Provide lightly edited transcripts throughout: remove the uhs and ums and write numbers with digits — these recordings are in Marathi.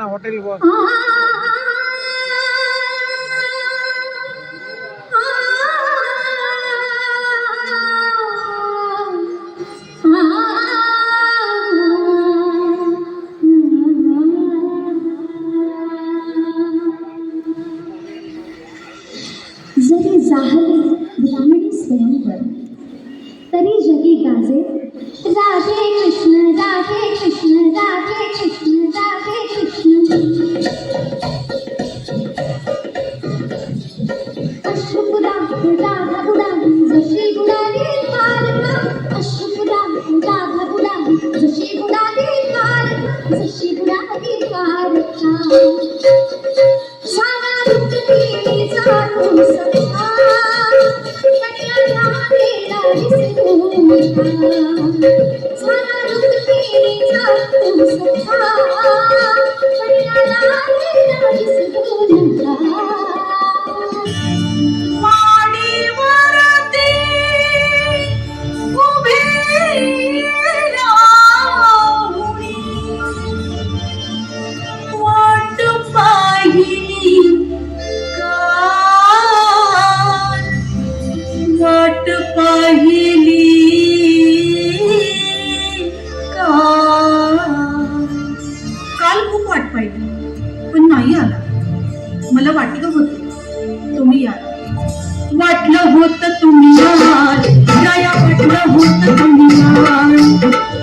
हॉटेल बॉस जरी जाहले ब्राह्मणी स्वयंवर तरी जगी गाजे राधे कृष्ण राधे कृष्ण राधे कृष्ण राधे कृष्ण अश्रुपुरा राधा बुडाली जशी बुडाली फारका अश्रुपुरा राधा बुडाली जशी बुडाली फारका जशी बुडाली फारका सारा रुक्मिणी चालू सखा कन्या राधेला दिसतो सारा रुक्मिणी चालू सखा कन्या राधेला दिसतो मला वाटलं होतं तुम्ही याल वाटलं होतं तुम्ही याल दया वाटलं होतं तुम्ही याल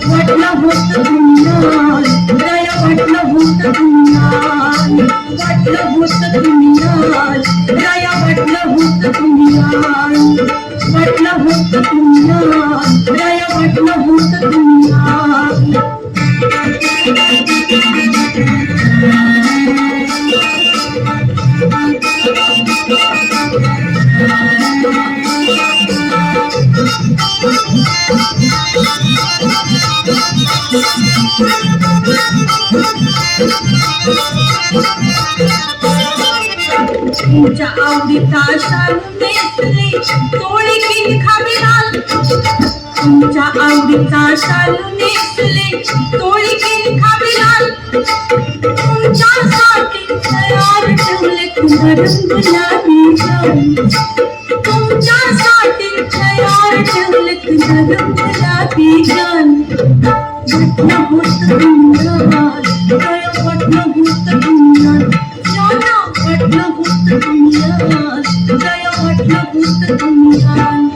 वाटलं होतं तुम्ही याल दया वाटलं होतं तुम्ही याल वाटलं होतं तुम्ही याल दया वाटलं होतं तुम्ही याल वाटलं होतं तुम्ही याल दया वाटलं होतं तुम्ही याल तुमच्या आवडीचा शालू नेसले तोळी किन खावे लाल तुमच्या आवडीचा शालू नेसले तोळी किन तुमच्यासाठी तयार ठेवले गरम गुलाबी जान तुमच्यासाठी तयार ठेवले गरम गुलाबी जान वाटलं होतं दुनियात दया वाटलं होतं दुनियात जाना वाटलं होतं दुनियात दया वाटलं होतं दुनियात